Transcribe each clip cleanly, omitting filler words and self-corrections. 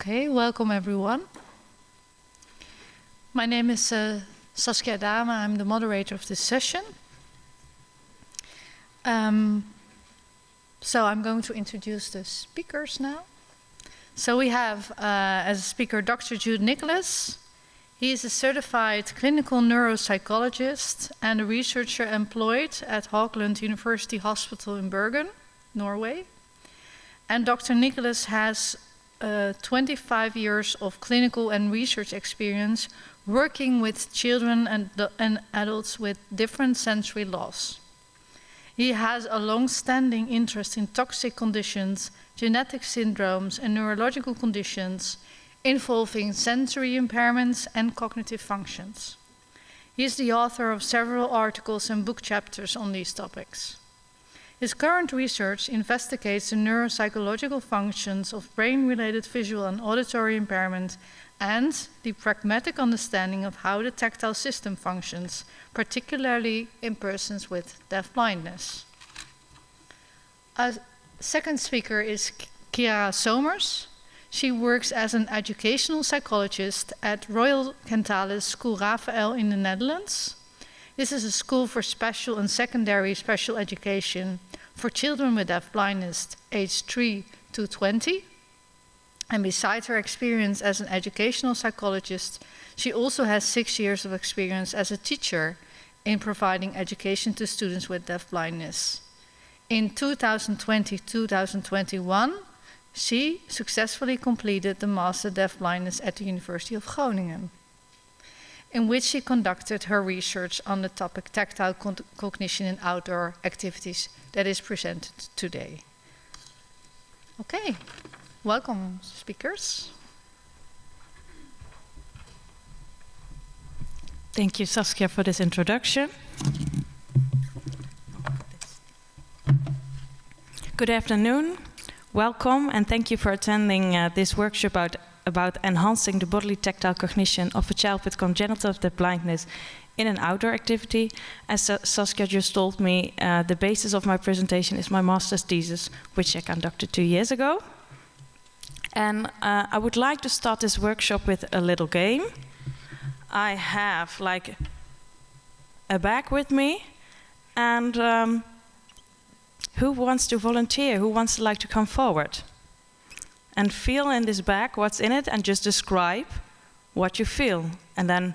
Okay, welcome everyone. My name is Saskia Dame. I'm the moderator of this session. So I'm going to introduce the speakers now. So we have as a speaker Dr. Jude Nicholas. He is a certified clinical neuropsychologist and a researcher employed at Haukeland University Hospital in Bergen, Norway. And Dr. Nicholas has 25 years of clinical and research experience working with children and adults with different sensory loss. He has a long-standing interest in toxic conditions, genetic syndromes, and neurological conditions involving sensory impairments and cognitive functions. He is the author of several articles and book chapters on these topics. His current research investigates the neuropsychological functions of brain-related visual and auditory impairment and the pragmatic understanding of how the tactile system functions, particularly in persons with deafblindness. Our second speaker is Chiara Somers. She works as an educational psychologist at Royal Kentalis School Raphael in the Netherlands. This is a school for special and secondary special education for children with deafblindness aged 3 to 20. And besides her experience as an educational psychologist, she also has 6 years of experience as a teacher in providing education to students with deafblindness. In 2020-2021, she successfully completed the Master Deafblindness at the University of Groningen, in which she conducted her research on the topic tactile cognition in outdoor activities that is presented today. Okay, welcome speakers. Thank you, Saskia, for this introduction. Good afternoon, welcome, and thank you for attending this workshop about enhancing the bodily tactile cognition of a child with congenital deafblindness in an outdoor activity. As Saskia just told me, the basis of my presentation is my master's thesis, which I conducted 2 years ago. And I would like to start this workshop with a little game. I have like a bag with me, and who wants to volunteer? Who wants to come forward? And feel in this bag what's in it and just describe what you feel. And then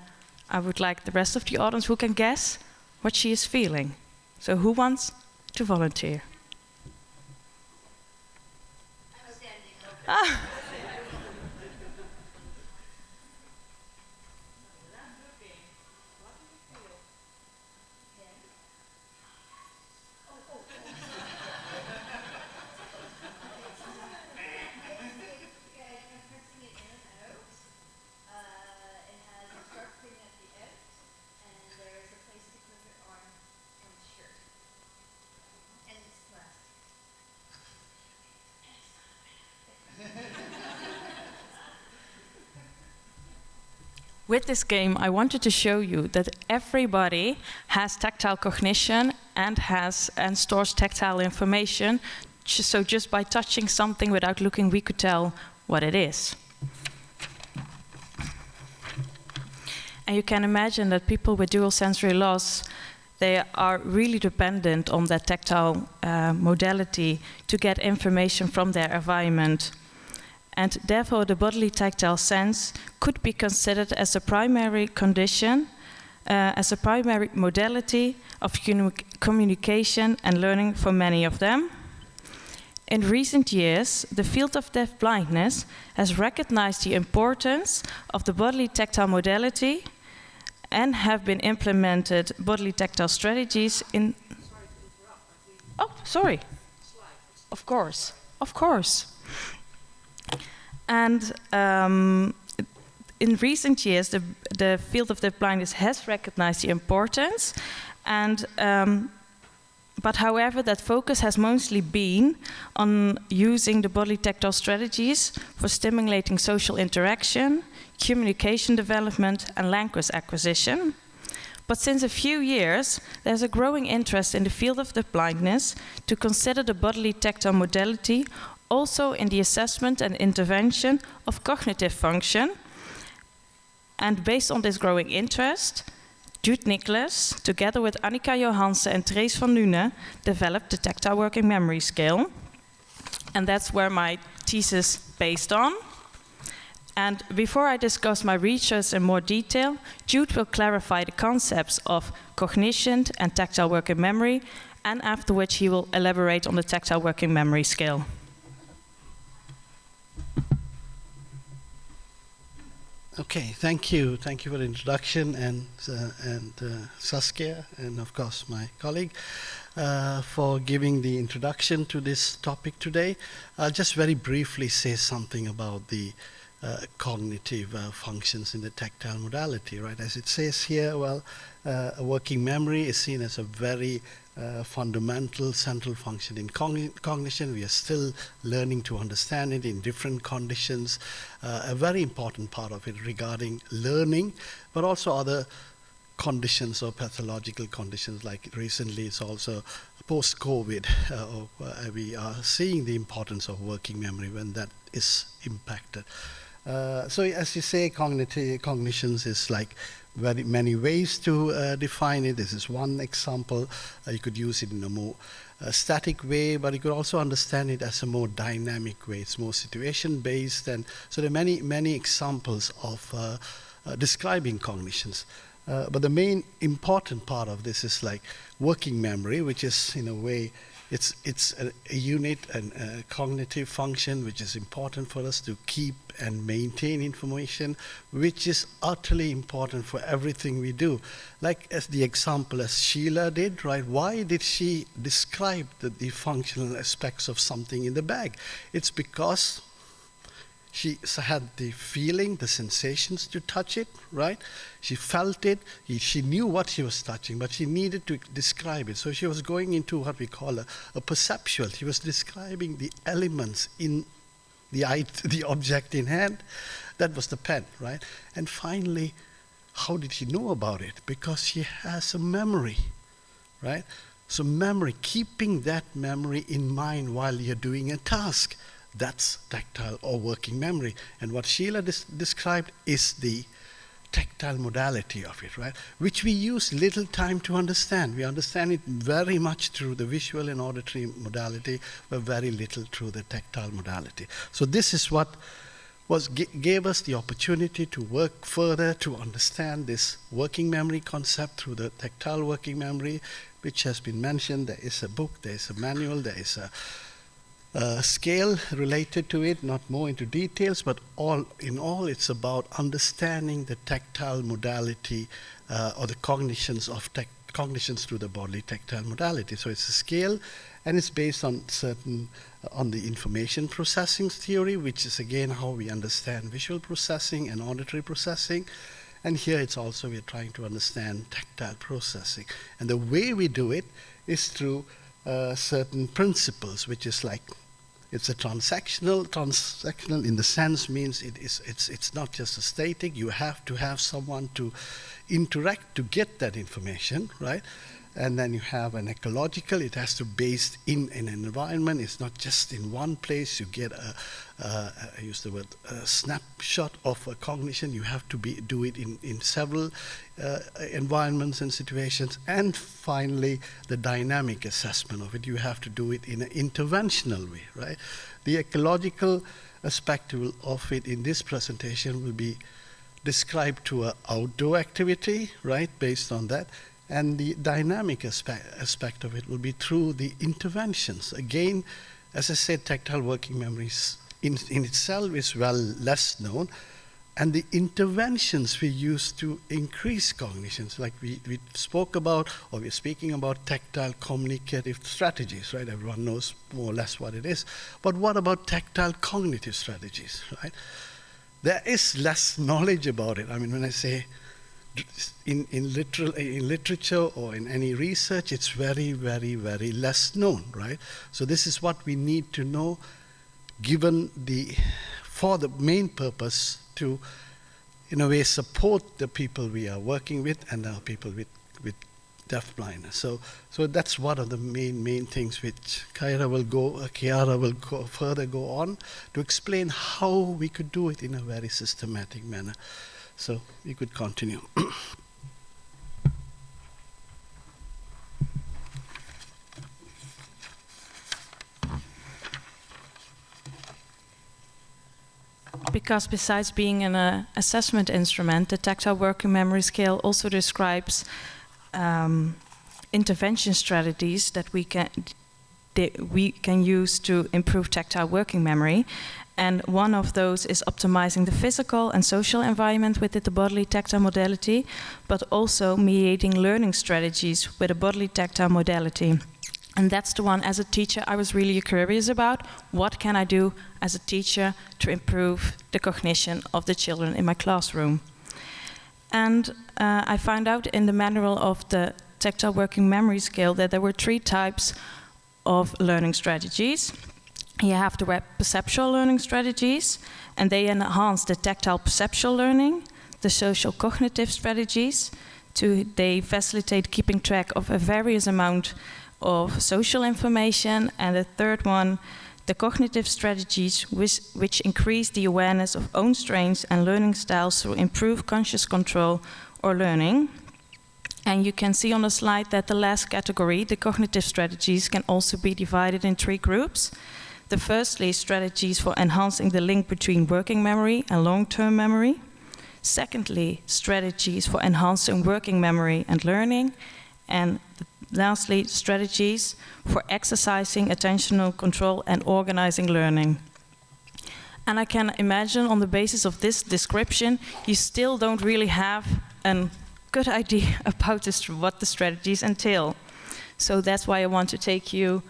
I would like the rest of the audience who can guess what she is feeling. So who wants to volunteer? I'm standing. Ah. With this game, I wanted to show you that everybody has tactile cognition and stores tactile information. So just by touching something without looking, we could tell what it is. And you can imagine that people with dual sensory loss, they are really dependent on that tactile modality to get information from their environment. And therefore, the bodily tactile sense could be considered as a primary condition, as a primary modality of communication and learning for many of them. In recent years, the field of deafblindness has recognized the importance of the bodily tactile modality and have been implemented bodily tactile strategies in... Oh, sorry. Of course, of course. And in recent years, the field of deafblindness has recognized the importance, and but however, that focus has mostly been on using the bodily tactile strategies for stimulating social interaction, communication development, and language acquisition. But since a few years, there's a growing interest in the field of deafblindness to consider the bodily tactile modality also in the assessment and intervention of cognitive function. And based on this growing interest, Jude Nicholas, together with Annika Johansen and Trace van Nuenen, developed the Tactile Working Memory Scale. And that's where my thesis based on. And before I discuss my research in more detail, Jude will clarify the concepts of cognition and tactile working memory, and after which he will elaborate on the Tactile Working Memory Scale. Okay, thank you. Thank you for the introduction, and Saskia, and of course my colleague, for giving the introduction to this topic today. I'll just very briefly say something about the cognitive functions in the tactile modality, right? As it says here, well, working memory is seen as a very fundamental central function in cognition. We are still learning to understand it in different conditions. A very important part of it regarding learning, but also other conditions or pathological conditions, like recently it's also post-COVID, we are seeing the importance of working memory when that is impacted. So as you say, cognitions is like very many ways to define it. This is one example. You could use it in a more static way, but you could also understand it as a more dynamic way. It's more situation-based, and so there are many examples of describing cognitions. But the main important part of this is like working memory, which is in a way it's a unit and a cognitive function which is important for us to keep and maintain information, which is utterly important for everything we do. Like as the example as Sheila did, right? Why did she describe the functional aspects of something in the bag? It's because she had the feeling, the sensations to touch it, right? She felt it, she knew what she was touching, but she needed to describe it. So she was going into what we call a perceptual. She was describing the elements in the object in hand. That was the pen, right? And finally, how did she know about it? Because she has a memory, right? So memory, keeping that memory in mind while you're doing a task. That's tactile or working memory. And what Sheila described is the tactile modality of it, right? Which we use little time to understand. We understand it very much through the visual and auditory modality, but very little through the tactile modality. So this is what gave us the opportunity to work further to understand this working memory concept through the tactile working memory, which has been mentioned. There is a book, there is a manual, there is a scale related to it, not more into details, but all in all, it's about understanding the tactile modality or the cognitions of cognitions through the bodily tactile modality. So it's a scale, and it's based on on the information processing theory, which is again how we understand visual processing and auditory processing. And here it's also we're trying to understand tactile processing. And the way we do it is through certain principles, which is like it's a transactional. Transactional in the sense means it's not just a static. You have to have someone to interact to get that information, right? And then you have an ecological. It has to be based in an environment. It's not just in one place. You get I use the word snapshot of a cognition. You have to do it in several environments and situations. And finally, the dynamic assessment of it. You have to do it in an interventional way, right? The ecological aspect of it in this presentation will be described to an outdoor activity, right, based on that. And the dynamic aspect of it will be through the interventions. Again, as I said, tactile working memories in itself is well less known. And the interventions we use to increase cognitions, like we spoke about, or we're speaking about tactile communicative strategies, right? Everyone knows more or less what it is. But what about tactile cognitive strategies, right? There is less knowledge about it. I mean, when I say in literature or in any research, it's very, very, very less known, right? So this is what we need to know, given for the main purpose to, in a way, support the people we are working with and our people with deafblindness. So that's one of the main things which Kiara will further go on to explain how we could do it in a very systematic manner. So we could continue. Because besides being an assessment instrument, the Tactile Working Memory Scale also describes intervention strategies that we can use to improve tactile working memory. And one of those is optimizing the physical and social environment within the bodily tactile modality, but also mediating learning strategies with a bodily tactile modality. And that's the one, as a teacher, I was really curious about. What can I do as a teacher to improve the cognition of the children in my classroom? And I found out in the manual of the Tactile Working Memory Scale that there were 3 types of learning strategies. You have the perceptual learning strategies, and they enhance the tactile perceptual learning. The social cognitive strategies, they facilitate keeping track of a various amount of social information. And the third one, the cognitive strategies, which increase the awareness of own strengths and learning styles through improved conscious control or learning. And you can see on the slide that the last category, the cognitive strategies, can also be divided in 3 groups. The firstly, strategies for enhancing the link between working memory and long-term memory. Secondly, strategies for enhancing working memory and learning. And lastly, strategies for exercising attentional control and organizing learning. And I can imagine on the basis of this description, you still don't really have a good idea about what the strategies entail. So that's why I want to take you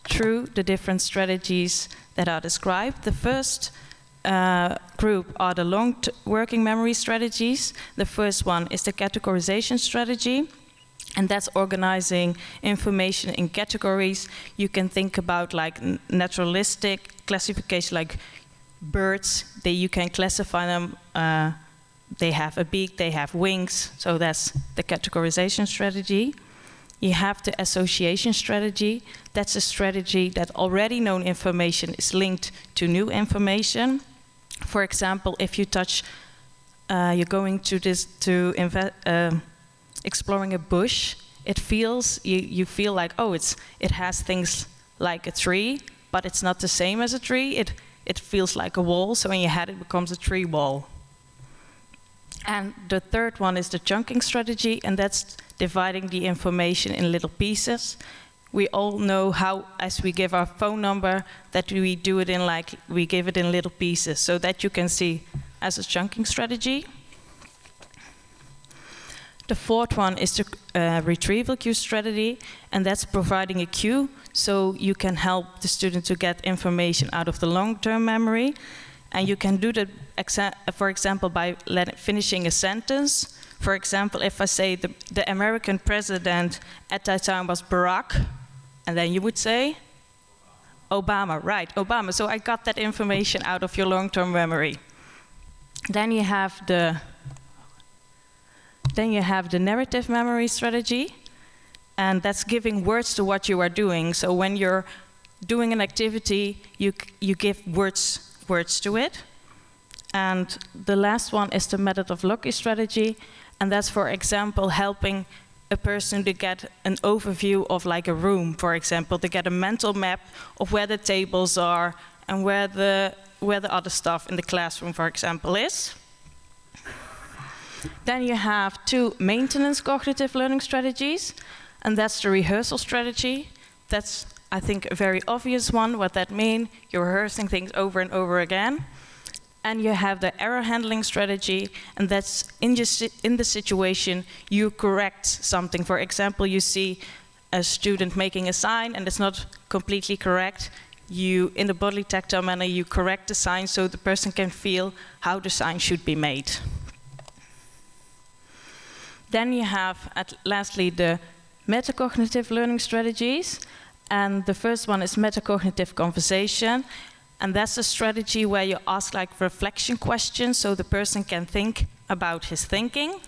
through the different strategies that are described. The first group are the long working memory strategies. The first one is the categorization strategy, and that's organizing information in categories. You can think about like naturalistic classification, like birds. You can classify them. They have a beak, they have wings, so that's the categorization strategy. You have the association strategy. That's a strategy that already known information is linked to new information. For example, if you touch, you're going to exploring a bush, you feel like, oh, it has things like a tree, but it's not the same as a tree. It feels like a wall, so in your head it becomes a tree wall. And the third one is the chunking strategy, and that's dividing the information in little pieces. We all know how, as we give our phone number, that we do it we give it in little pieces, so that you can see as a chunking strategy. The fourth one is the retrieval cue strategy, and that's providing a cue, so you can help the student to get information out of the long-term memory. And you can do that, for example, by finishing a sentence. For example, if I say the American president at that time was Barack, and then you would say Obama, right, Obama. So I got that information out of your long-term memory. Then you have the narrative memory strategy, and that's giving words to what you are doing. So when you're doing an activity, you give words to it. And the last one is the method of Loki strategy, and that's, for example, helping a person to get an overview of like a room, for example, to get a mental map of where the tables are and where the other stuff in the classroom, for example, is. Then you have 2 maintenance cognitive learning strategies, and that's the rehearsal strategy. That's, I think, a very obvious one. What that means, you're rehearsing things over and over again. And you have the error handling strategy, and that's in the situation you correct something. For example, you see a student making a sign and it's not completely correct. In the bodily tactile manner, you correct the sign so the person can feel how the sign should be made. Then you have, lastly, the metacognitive learning strategies. And the first one is metacognitive conversation. And that's a strategy where you ask like reflection questions so the person can think about his thinking.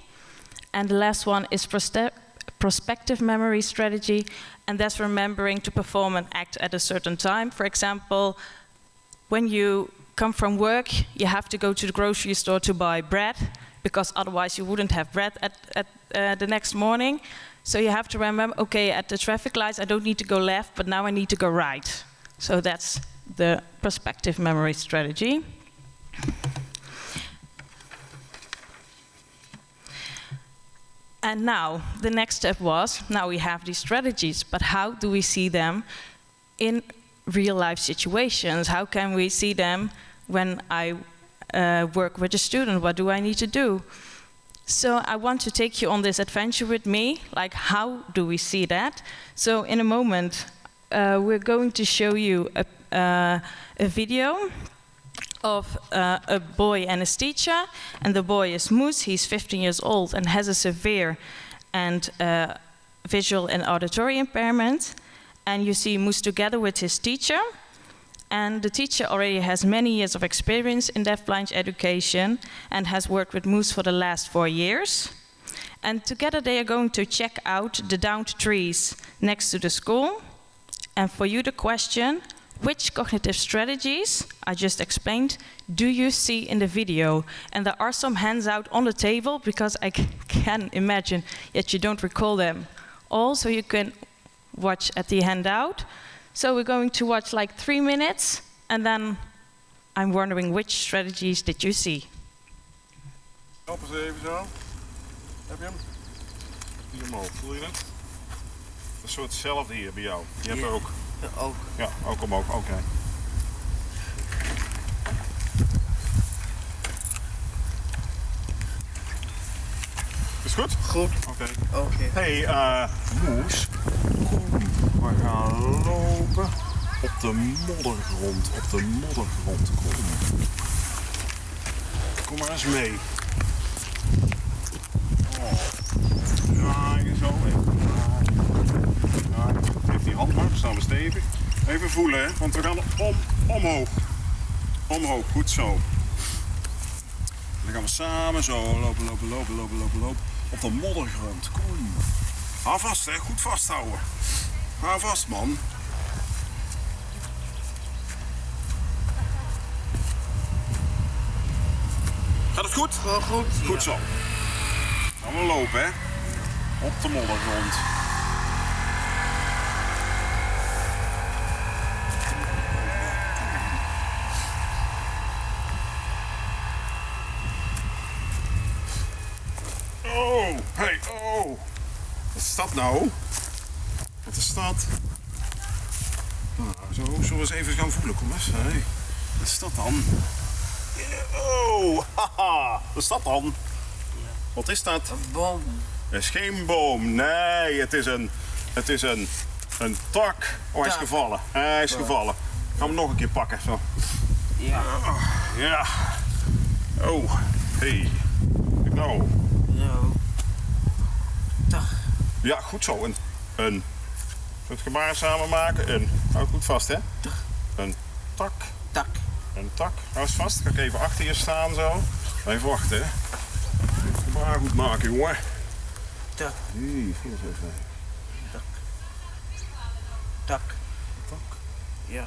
And the last one is prospective memory strategy, and that's remembering to perform an act at a certain time. For example, when you come from work, you have to go to the grocery store to buy bread, because otherwise you wouldn't have bread at the next morning. So you have to remember, okay, at the traffic lights I don't need to go left, but now I need to go right. So that's the prospective memory strategy. And now, the next step was, now we have these strategies, but how do we see them in real-life situations? How can we see them when I work with a student? What do I need to do? So I want to take you on this adventure with me, like how do we see that? So in a moment, we're going to show you a video of a boy and his teacher, and the boy is Moes. He's 15 years old and has a severe and visual and auditory impairment. And you see Moes together with his teacher, and the teacher already has many years of experience in deafblind education and has worked with Moes for the last 4 years. And together they are going to check out the downed trees next to the school. And for you the question, which cognitive strategies I just explained do you see in the video? And there are some hands out on the table, because I can imagine that you don't recall them all, so you can watch at the handout. So we're going to watch like 3 minutes, and then I'm wondering which strategies did you see? Help eens even zo. Heb je hem? Hier omhoog, voel je het? Een soort hetzelfde hier bij jou. Je hebt er ook. Ja, ook. Ja, ook omhoog, oké. Is goed? Goed. Oké. Oké. Hey, Moes. We gaan lopen op de moddergrond. Op de moddergrond. Kom maar eens mee. Oh. Draaien zo. Even draaien. Geef die hand maar, staan we stevig. Even voelen, hè, want we gaan omhoog. Omhoog, goed zo. Dan gaan we samen zo lopen. Op de moddergrond. Kom. Hou vast, hè, goed vasthouden. Hou vast, man. Gaat het goed? Goed. Goed zo. Gaan we lopen, hè? Op de moddergrond. Oh, hey, oh. Wat is dat nou? Wat is dat? Nou, zo, zullen we eens even gaan voelen, kom eens. Hey. Wat is dat dan? Oh, haha, wat is dat dan? Wat is dat? Een boom. Het is geen boom, nee, het is een tak. Oh, hij is gevallen. Hij is gevallen. Gaan we hem nog een keer pakken, zo. Ja. Ja. Oh, hey. Nou. Nou. Dag. Ja, goed zo. Het gebaar samen maken. Hou goed vast, hè. Een tak. Tak. Een tak. Hou eens vast. Ga ik even achter je staan, zo. Even wachten, hè. Het gebaar goed maken, jongen. Tak. Hier eens even. Tak. Tak. Tak. Ja.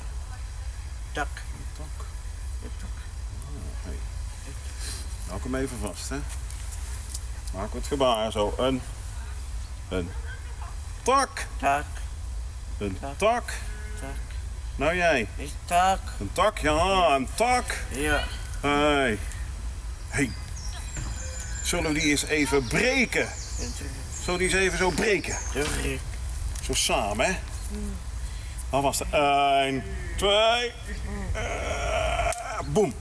Tak. Tak. Ja, tak. Oh, hey. Hou hem even vast, hè. Maak het gebaar zo. Een tak. Tak. Een Tak. tak. Tak. Nou jij. Is tak. Een tak, ja, een tak. Ja. Hey. Hey. Zullen we die eens even breken? Zullen we die eens even zo breken? Terug. Zo samen, hè? Hou vast. 1, 2. Boem.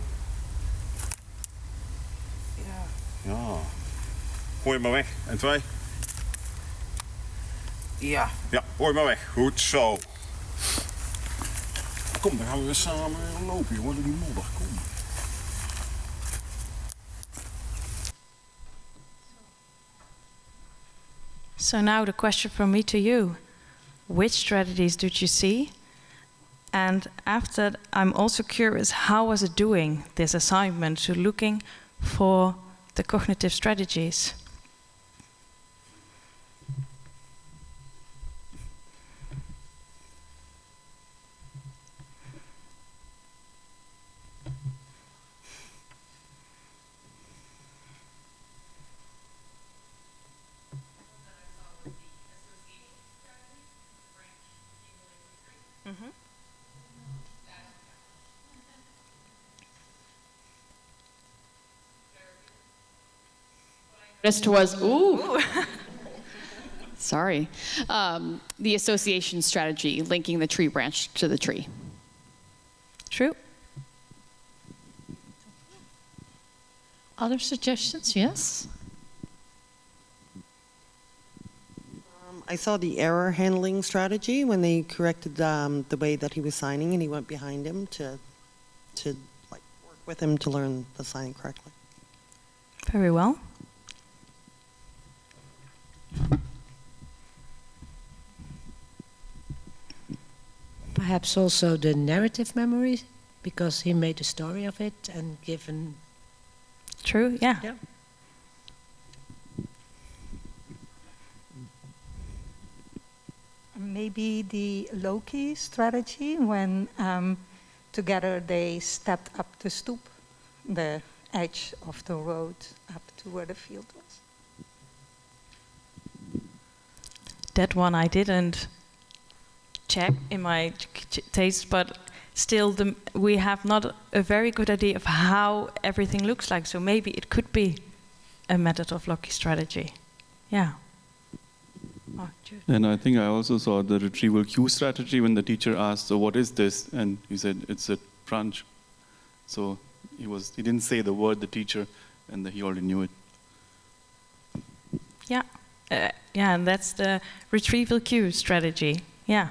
Ja. Ja. Gooi hem maar weg. En 2. Ja. Ja, gooi maar weg. Goed zo. Kom, dan gaan we weer samen lopen, jongen, door die modder. Kom. So now the question from me to you. Which strategies did you see? And after, I'm also curious, how was it doing, this assignment, to looking for the cognitive strategies? Noticed was, ooh. Sorry. The association strategy, linking the tree branch to the tree. True. Other suggestions? Yes? I saw the error handling strategy when they corrected the way that he was signing, and he went behind him to like work with him to learn the signing correctly. Very well. Perhaps also the narrative memory, because he made a story of it and given. True, yeah. Yeah. Maybe the low-key strategy when together they stepped up the stoop, the edge of the road up to where the field was. That one I didn't check in my taste, but still we have not a very good idea of how everything looks like. So maybe it could be a method of low-key strategy. Yeah. Oh, Jude. And I think I also saw the retrieval cue strategy when the teacher asked, so what is this? And he said, it's a branch. So he didn't say the word, the teacher, and he already knew it. Yeah. Yeah, and that's the retrieval cue strategy. Yeah.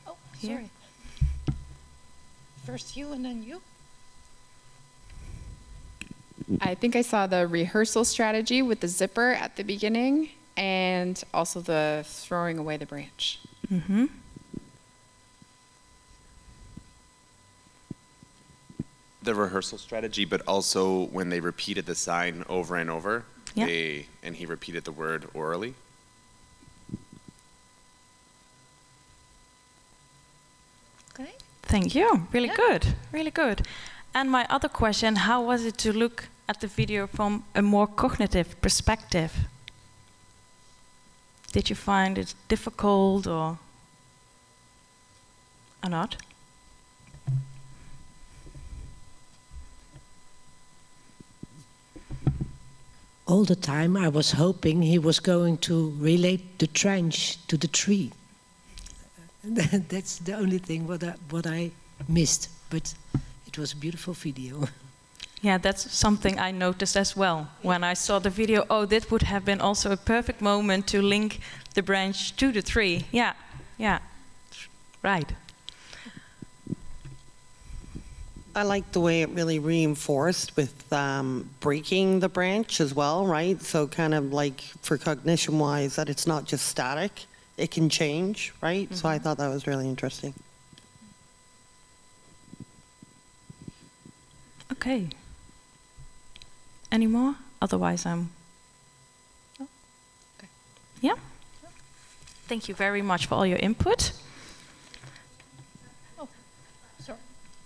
Oh, sorry. First you and then you. I think I saw the rehearsal strategy with the zipper at the beginning and also the throwing away the branch. Mm-hmm. The rehearsal strategy, but also when they repeated the sign over and over, yeah. And he repeated the word orally. Okay. Thank you. Really Yeah. good. Really good. And my other question, how was it to look at the video from a more cognitive perspective? Did you find it difficult or not? All the time I was hoping he was going to relate the trench to the tree. That's the only thing what I missed, but it was a beautiful video. Yeah, that's something I noticed as well. When I saw the video, oh, that would have been also a perfect moment to link the branch to the tree. Yeah, yeah, right. I like the way it really reinforced with breaking the branch as well, right? So kind of like for cognition-wise, that it's not just static, it can change, right? Mm-hmm. So I thought that was really interesting. Okay. Any more? Otherwise, I'm... Oh. Okay. Yeah? Thank you very much for all your input. Oh,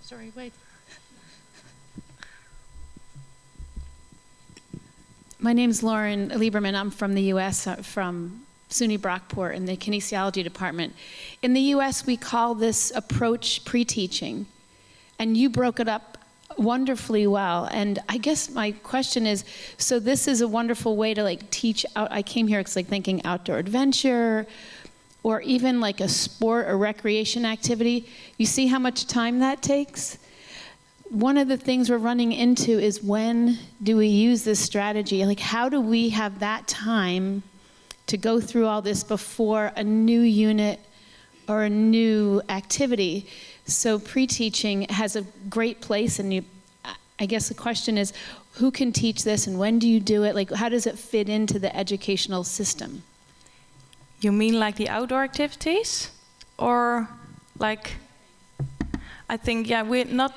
sorry, wait. My name's Lauren Lieberman. I'm from the U.S., from SUNY Brockport in the kinesiology department. In the U.S., we call this approach pre-teaching, and you broke it up wonderfully well. And I guess my question is, so this is a wonderful way to like teach out. I came here, it's like thinking outdoor adventure, or even like a sport or recreation activity. You see how much time that takes? One of the things we're running into is, when do we use this strategy? Like, how do we have that time to go through all this before a new unit or a new activity? So pre-teaching has a great place, and I guess the question is, who can teach this and when do you do it? Like, how does it fit into the educational system? You mean like the outdoor activities? Or like, I think, yeah, we're not...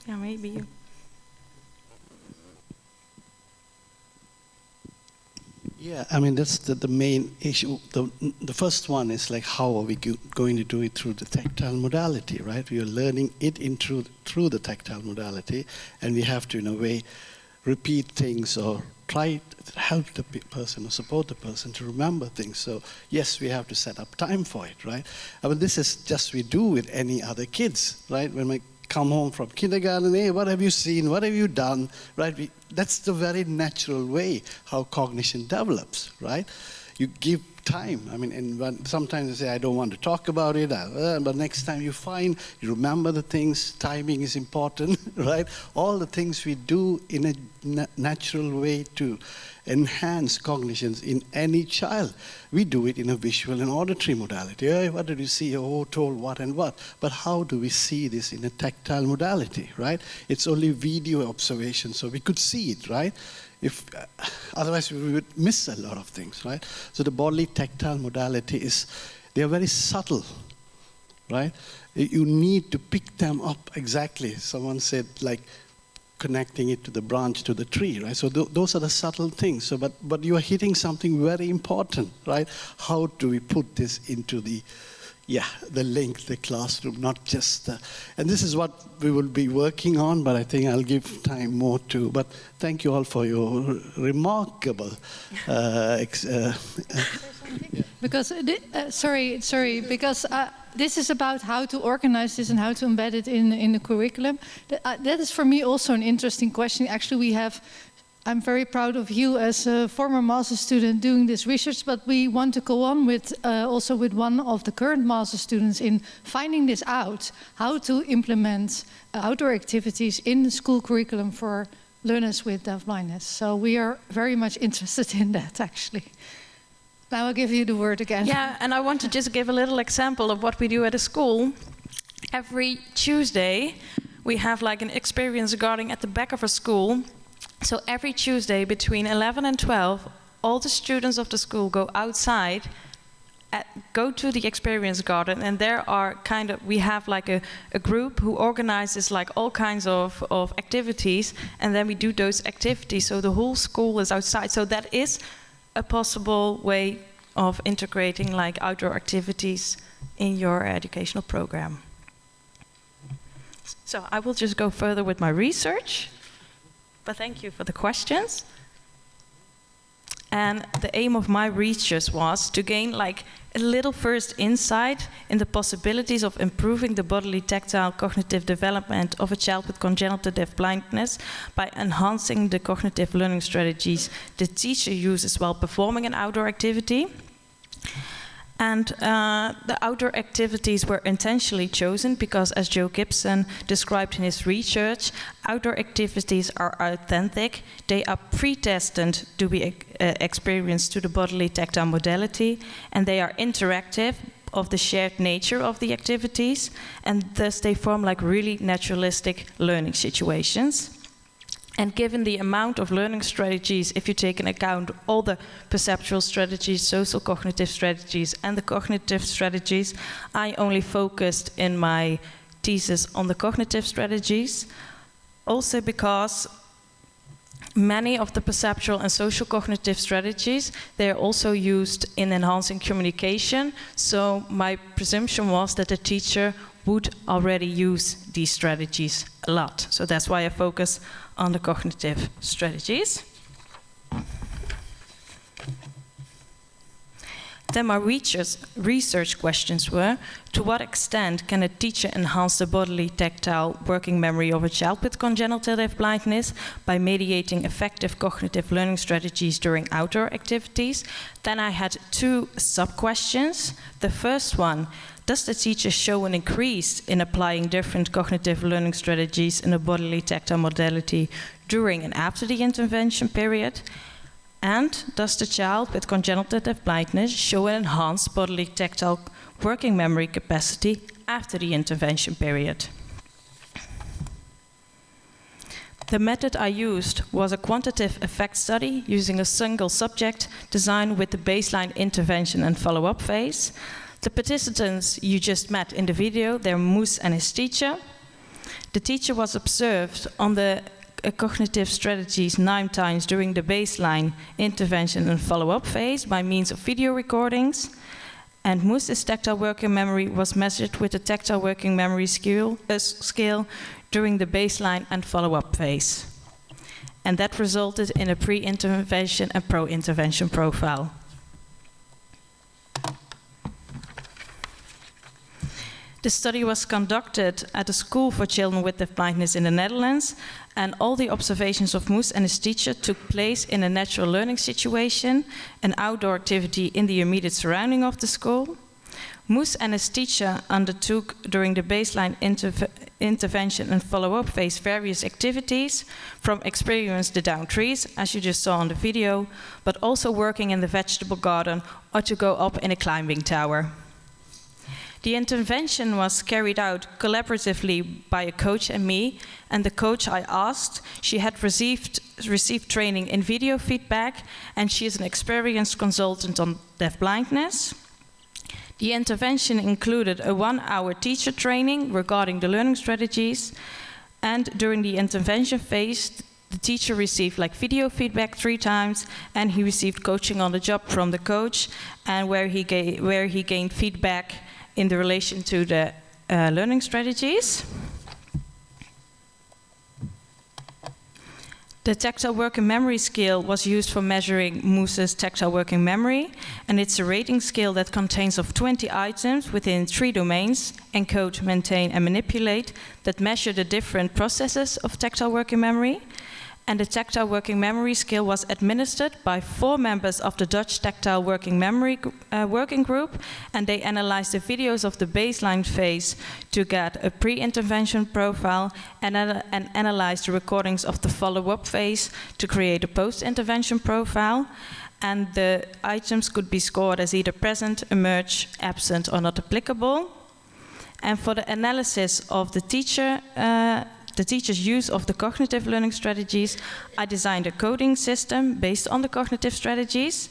Yeah, maybe you. Yeah, I mean, that's the main issue. The first one is like, how are we going to do it through the tactile modality, right? We are learning it through the tactile modality, and we have to, in a way, repeat things or try to help the person or support the person to remember things. So yes, we have to set up time for it, right? I mean, this is just we do with any other kids, right? When my come home from kindergarten, hey, what have you seen? What have you done? Right? That's the very natural way how cognition develops, right? You give time. I mean, and sometimes you say, I don't want to talk about it, but next time you you remember the things. Timing is important, right? All the things we do in a natural way to enhance cognitions in any child. We do it in a visual and auditory modality. Hey, what did you see? Oh, told what and what. But how do we see this in a tactile modality, right? It's only video observation, so we could see it, right? Otherwise we would miss a lot of things, right? So the bodily tactile modality they are very subtle, right? You need to pick them up exactly. Someone said, like, connecting it to the branch to the tree, right? So those are the subtle things. So, but you are hitting something very important, right? How do we put this into the link, the classroom, not just and this is what we will be working on, but I think I'll give time more to, but thank you all for your remarkable Because, because this is about how to organize this and how to embed it in the curriculum. That is for me also an interesting question. Actually, I'm very proud of you as a former master student doing this research, but we want to go on with also with one of the current master students in finding this out, how to implement outdoor activities in the school curriculum for learners with deafblindness. So we are very much interested in that, actually. Now I'll give you the word again. Yeah, and I want to just give a little example of what we do at a school. Every Tuesday, we have like an experience garden at the back of our school. So every Tuesday between 11 and 12, all the students of the school go outside, go to the experience garden, and we have like a group who organizes like all kinds of activities, and then we do those activities. So the whole school is outside. So that is a possible way of integrating like outdoor activities in your educational program. So I will just go further with my research. But thank you for the questions. And the aim of my research was to gain like a little first insight in the possibilities of improving the bodily tactile cognitive development of a child with congenital deafblindness by enhancing the cognitive learning strategies the teacher uses while performing an outdoor activity. And the outdoor activities were intentionally chosen because, as Joe Gibson described in his research, outdoor activities are authentic. They are pre-tested to be experienced to the bodily tactile modality, and they are interactive of the shared nature of the activities, and thus they form like really naturalistic learning situations. And given the amount of learning strategies, if you take into account all the perceptual strategies, social cognitive strategies, and the cognitive strategies, I only focused in my thesis on the cognitive strategies. Also because many of the perceptual and social cognitive strategies, they are also used in enhancing communication. So my presumption was that the teacher would already use these strategies a lot. So that's why I focus on the cognitive strategies. Then my research questions were, to what extent can a teacher enhance the bodily tactile working memory of a child with congenital deafblindness by mediating effective cognitive learning strategies during outdoor activities? Then I had two sub-questions. The first one, does the teacher show an increase in applying different cognitive learning strategies in a bodily tactile modality during and after the intervention period? And does the child with congenital deafblindness show an enhanced bodily tactile working memory capacity after the intervention period? The method I used was a quantitative effect study using a single subject designed with the baseline intervention and follow-up phase. The participants you just met in the video, they're Moes and his teacher. The teacher was observed on the cognitive strategies 9 times during the baseline intervention and follow-up phase by means of video recordings. And Moes' tactile working memory was measured with the Tactile Working Memory Scale during the baseline and follow-up phase. And that resulted in a pre-intervention and pro-intervention profile. The study was conducted at a school for children with deafblindness in the Netherlands, and all the observations of Moes and his teacher took place in a natural learning situation, an outdoor activity in the immediate surrounding of the school. Moes and his teacher undertook during the baseline intervention and follow-up phase various activities, from experience to down trees, as you just saw on the video, but also working in the vegetable garden or to go up in a climbing tower. The intervention was carried out collaboratively by a coach and me, and the coach I asked, she had received training in video feedback, and she is an experienced consultant on deafblindness. The intervention included a 1-hour teacher training regarding the learning strategies, and during the intervention phase, the teacher received video feedback 3 times, and he received coaching on the job from the coach, and where he gained feedback in the relation to the learning strategies. The Tactile Working Memory Scale was used for measuring Moes's tactile working memory, and it's a rating scale that contains of 20 items within 3 domains: encode, maintain, and manipulate, that measure the different processes of tactile working memory. And the Tactile Working Memory Scale was administered by 4 members of the Dutch Tactile Working Memory Working Group, and they analyzed the videos of the baseline phase to get a pre-intervention profile, and analyzed the recordings of the follow-up phase to create a post-intervention profile. And the items could be scored as either present, emerge, absent, or not applicable. And for the analysis of the teacher's use of the cognitive learning strategies, I designed a coding system based on the cognitive strategies.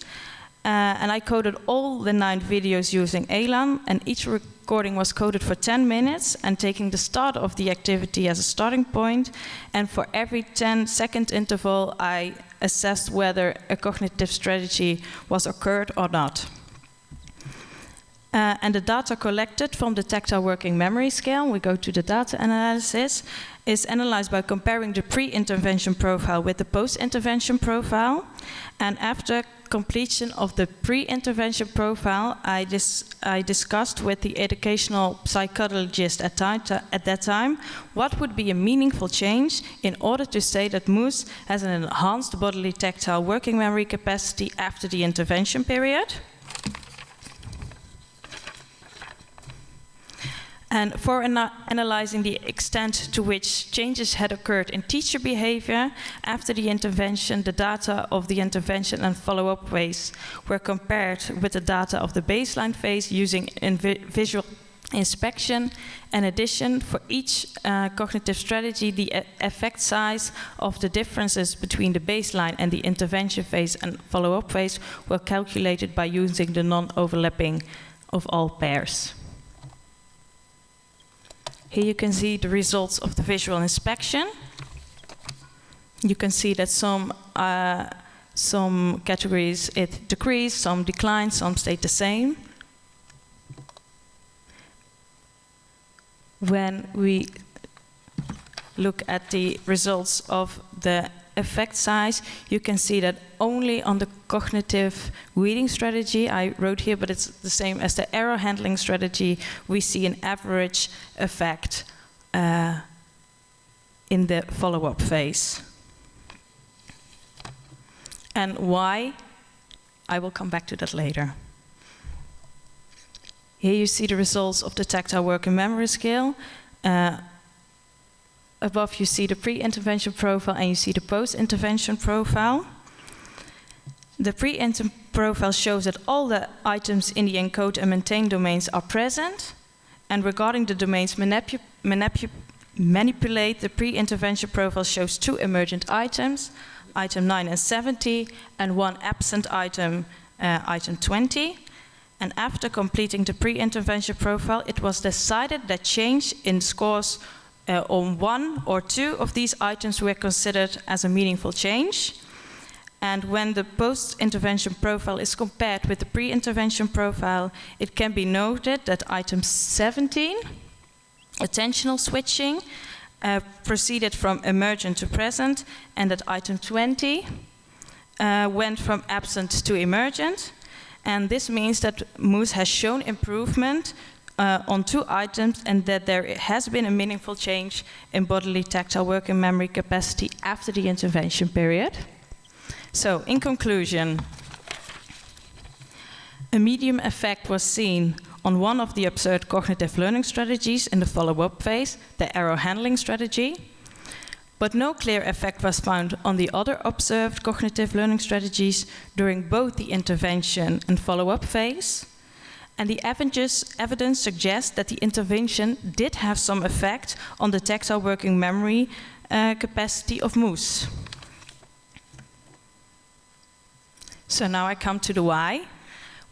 And I coded all the 9 videos using Elan, and each recording was coded for 10 minutes, and taking the start of the activity as a starting point. And for every 10-second interval, I assessed whether a cognitive strategy was occurred or not. And the data collected from the Tactile Working Memory Scale, we go to the data analysis, is analyzed by comparing the pre-intervention profile with the post-intervention profile. And after completion of the pre-intervention profile, I discussed with the educational psychologist at that time what would be a meaningful change in order to say that Moes has an enhanced bodily tactile working memory capacity after the intervention period. And for analyzing the extent to which changes had occurred in teacher behavior after the intervention, the data of the intervention and follow-up phase were compared with the data of the baseline phase using visual inspection. In addition, for each cognitive strategy, the effect size of the differences between the baseline and the intervention phase and follow-up phase were calculated by using the non-overlapping of all pairs. Here you can see the results of the visual inspection. You can see that some categories it decreased, some declined, some stayed the same. When we look at the results of the effect size, you can see that only on the cognitive reading strategy, I wrote here, but it's the same as the error handling strategy, we see an average effect in the follow-up phase. And why? I will come back to that later. Here you see the results of the Tactile Working Memory Scale. Above you see the pre-intervention profile and you see the post-intervention profile. The pre-intervention profile shows that all the items in the encode and maintain domains are present. And regarding the domains manipulate, the pre-intervention profile shows 2 emergent items, item 9 and 70, and 1 absent item, item 20. And after completing the pre-intervention profile, it was decided that change in scores on 1 or 2 of these items were considered as a meaningful change. And when the post-intervention profile is compared with the pre-intervention profile, it can be noted that item 17, attentional switching, proceeded from emergent to present, and that item 20 went from absent to emergent. And this means that Moes has shown improvement on 2 items, and that there has been a meaningful change in bodily tactile working memory capacity after the intervention period. So, in conclusion, a medium effect was seen on one of the observed cognitive learning strategies in the follow-up phase, the error handling strategy, but no clear effect was found on the other observed cognitive learning strategies during both the intervention and follow-up phase. And the evidence suggests that the intervention did have some effect on the tactile working memory capacity of moose. So now I come to the why.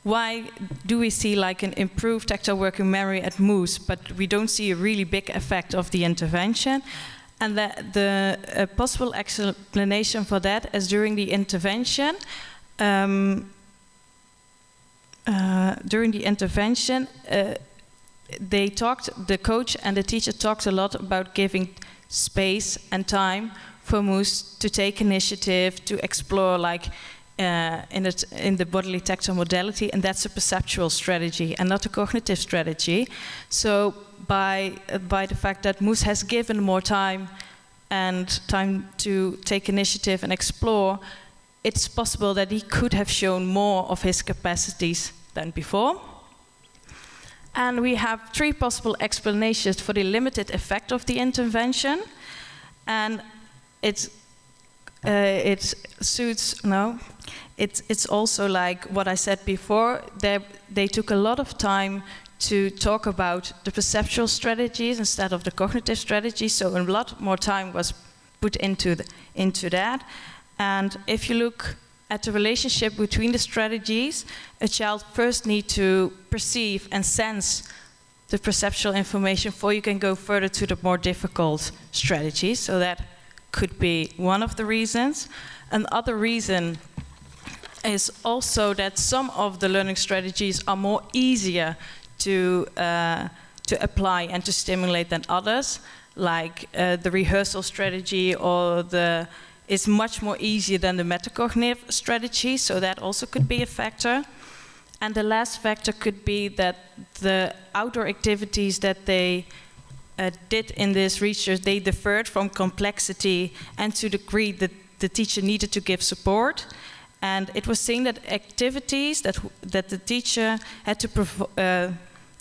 Why do we see like an improved tactile working memory at moose, but we don't see a really big effect of the intervention? And the possible explanation for that is during the intervention, the coach and the teacher talked a lot about giving space and time for moose to take initiative, to explore, like in the bodily tactile modality, and that's a perceptual strategy and not a cognitive strategy. So by the fact that moose has given more time and time to take initiative and explore, it's possible that he could have shown more of his capacities than before. And we have 3 possible explanations for the limited effect of the intervention. And it's also like what I said before, they took a lot of time to talk about the perceptual strategies instead of the cognitive strategies, so a lot more time was put into that. And if you look at the relationship between the strategies, a child first needs to perceive and sense the perceptual information before you can go further to the more difficult strategies. So that could be one of the reasons. Another reason is also that some of the learning strategies are more easier to apply and to stimulate than others, like the rehearsal strategy is much more easier than the metacognitive strategy, so that also could be a factor. And the last factor could be that the outdoor activities that they did in this research, they differed from complexity and to the degree that the teacher needed to give support. And it was seen that activities that the teacher had to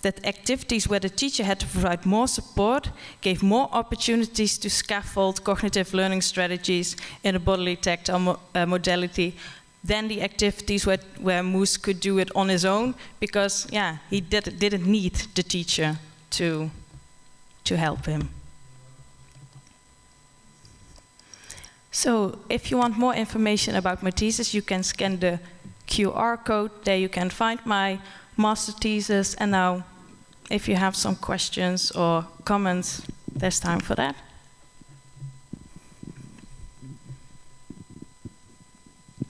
that activities where the teacher had to provide more support gave more opportunities to scaffold cognitive learning strategies in a bodily tactile modality than the activities where Moose could do it on his own, because he didn't need the teacher to help him. So if you want more information about my thesis, you can scan the QR code. There you can find my master thesis. And now, if you have some questions or comments, there's time for that.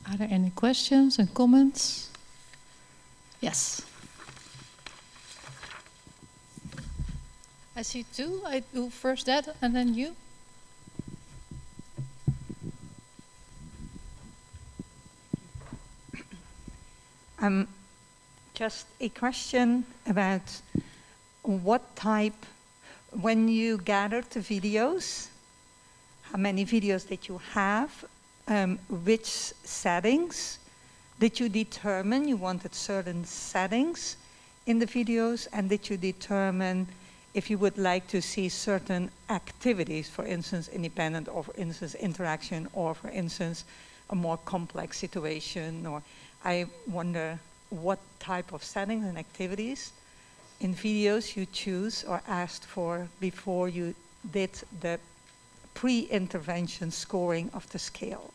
Are there any questions and comments? Yes. I see 2. I do first that and then you. Just a question about what type, when you gathered the videos, how many videos did you have, which settings did you determine you wanted certain settings in the videos, and did you determine if you would like to see certain activities, for instance, independent, or for instance, interaction, or for instance, a more complex situation, or I wonder what type of settings and activities in videos you choose or asked for before you did the pre-intervention scoring of the scale.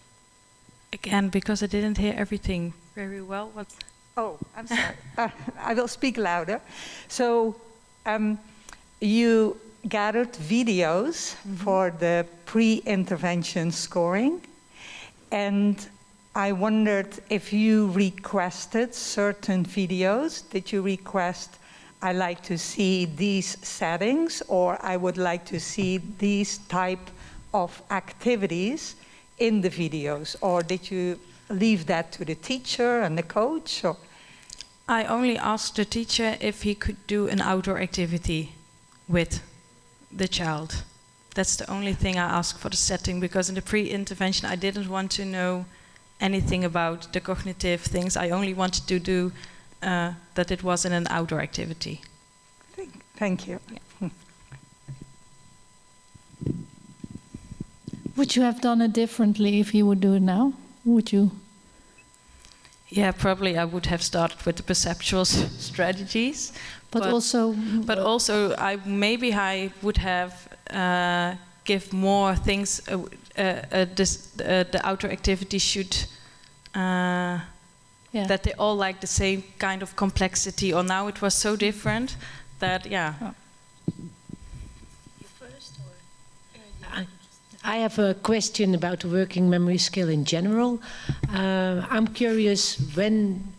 Again, because I didn't hear everything very well. Oh, I'm sorry. I will speak louder. So you gathered videos for the pre-intervention scoring, and I wondered if you requested certain videos. Did you request, I like to see these settings, or I would like to see these type of activities in the videos? Or did you leave that to the teacher and the coach? Or? I only asked the teacher if he could do an outdoor activity with the child. That's the only thing I asked for the setting, because in the pre-intervention I didn't want to know anything about the cognitive things. I only wanted to do that it was in an outdoor activity. Thank you. Yeah. Would you have done it differently if you would do it now? Would you? Yeah, probably I would have started with the perceptual strategies. But also, maybe I would have give more things. The outdoor activity should that they all like the same kind of complexity. Or now it was so different that I have a question about the working memory scale in general. I'm curious, when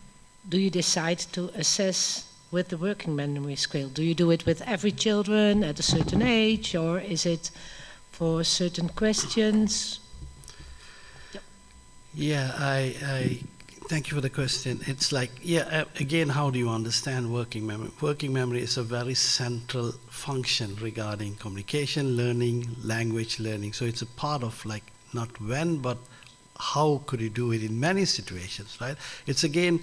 do you decide to assess with the working memory scale? Do you do it with every children at a certain age, or is it for certain questions? Yep. Yeah, I thank you for the question. It's like, again, how do you understand working memory? Working memory is a very central function regarding communication, learning, language learning. So it's a part of, like, not when, but how could you do it in many situations, right? It's, again,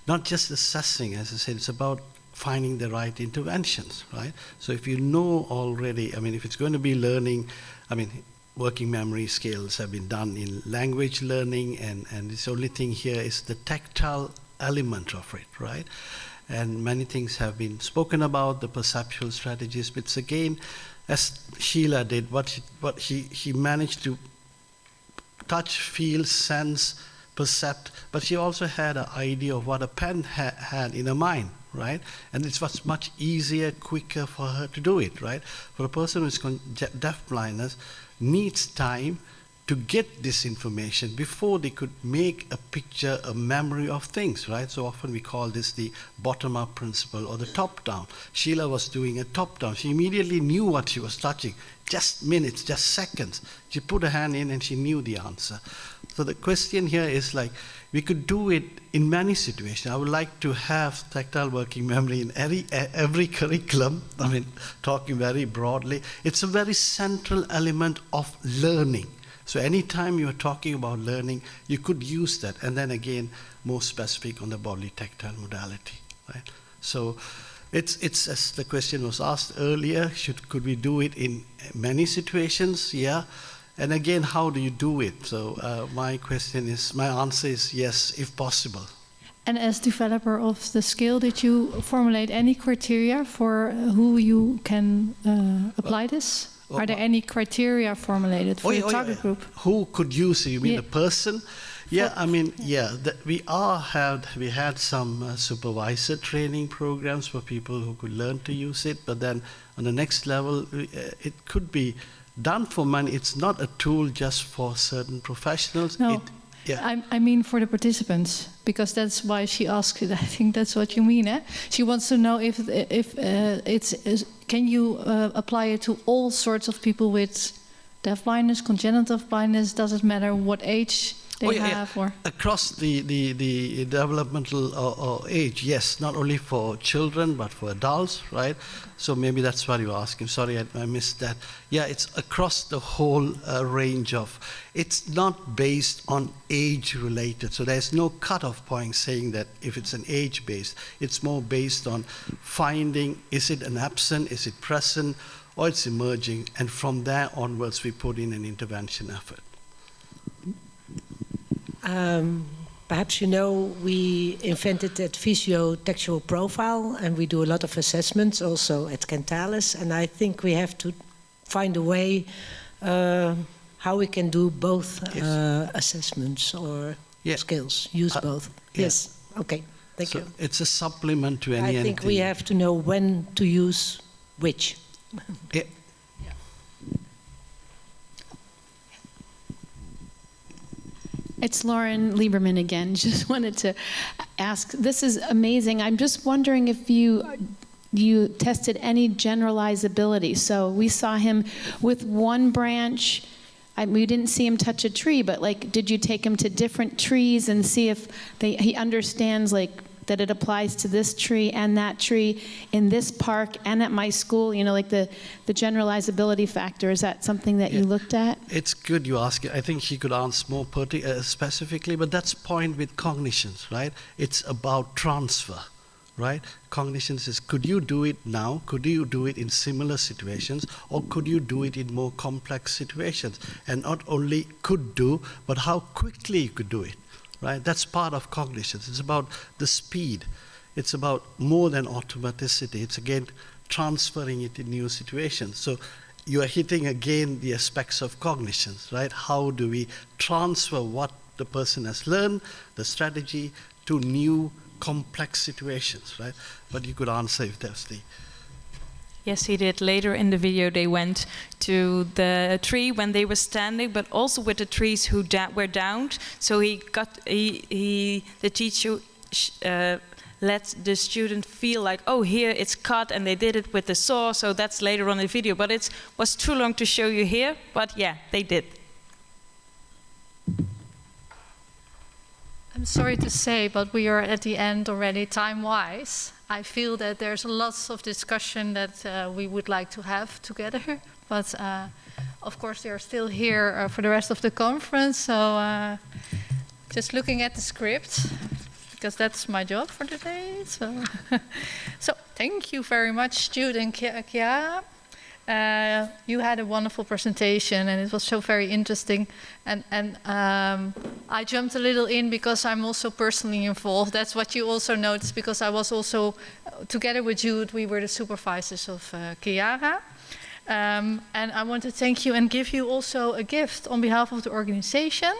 not just assessing, as I said, it's about finding the right interventions, right? So if you know already, I mean, if it's going to be learning, I mean, working memory scales have been done in language learning, and the only thing here is the tactile element of it, right? And many things have been spoken about, the perceptual strategies, but it's again, as Sheila did, what she managed to touch, feel, sense, percept, but she also had an idea of what a pen had in her mind, right? And it was much easier, quicker for her to do it, right? For a person who's deafblindness, needs time to get this information before they could make a picture, a memory of things, right? So often we call this the bottom-up principle or the top-down. Sheila was doing a top-down. She immediately knew what she was touching. Just minutes, just seconds. She put her hand in and she knew the answer. So the question here is, like, we could do it in many situations. I would like to have tactile working memory in every curriculum. I mean, talking very broadly. It's a very central element of learning. So anytime you're talking about learning, you could use that. And then again, more specific on the bodily tactile modality, right? So it's as the question was asked earlier, could we do it in many situations? Yeah. And again, how do you do it? So my answer is yes, if possible. And as developer of the scale, did you formulate any criteria for who you can apply this? Are there any criteria formulated for your target group? Who could use it? You mean the person? Yeah, I mean, we had some supervisor training programs for people who could learn to use it, but then on the next level, it could be done for money. It's not a tool just for certain professionals. No, I mean for the participants, because that's why she asked it. I think that's what you mean, eh? She wants to know if can you apply it to all sorts of people with deafblindness, congenital blindness? Does it matter what age they have? Or across the developmental age, yes, not only for children but for adults, right? So maybe that's what you're asking. Sorry, I missed that. Yeah, it's across the whole range of. It's not based on age related. So there's no cutoff point saying that if it's an age based. It's more based on finding, is it an absent, is it present, or it's emerging, and from there onwards we put in an intervention effort. Perhaps you know we invented that physio-textual profile, and we do a lot of assessments also at Cantalis, and I think we have to find a way how we can do both assessments or skills, use both. Yes, okay, thank you. It's a supplement to anything. I think we have to know when to use which. Yeah. It's Lauren Lieberman again. Just wanted to ask, this is amazing. I'm just wondering if you tested any generalizability. So we saw him with one branch. We didn't see him touch a tree, but like, did you take him to different trees and see if he understands like that it applies to this tree and that tree in this park and at my school, you know, like the generalizability factor. Is that something that you looked at? It's good you ask it. I think she could answer more specifically, but that's point with cognitions, right? It's about transfer, right? Cognition says, could you do it now? Could you do it in similar situations? Or could you do it in more complex situations? And not only could do, but how quickly you could do it, right? That's part of cognition. It's about the speed. It's about more than automaticity. It's again transferring it in new situations. So you are hitting again the aspects of cognitions, right? How do we transfer what the person has learned, the strategy, to new complex situations, right? But you could answer if there's the... Yes, he did. Later in the video, they went to the tree when they were standing, but also with the trees who were downed. So the teacher let the student feel like, oh, here it's cut, and they did it with the saw. So that's later on in the video. But it was too long to show you here. But yeah, they did. I'm sorry to say, but we are at the end already time-wise. I feel that there's lots of discussion that we would like to have together, but of course they are still here for the rest of the conference, so just looking at the script, because that's my job for today. So, so thank you very much, Jude and Chiara. You had a wonderful presentation, and it was so very interesting. And I jumped a little in because I'm also personally involved. That's what you also noticed, because I was also, together with Jude, we were the supervisors of Chiara. And I want to thank you and give you also a gift on behalf of the organization.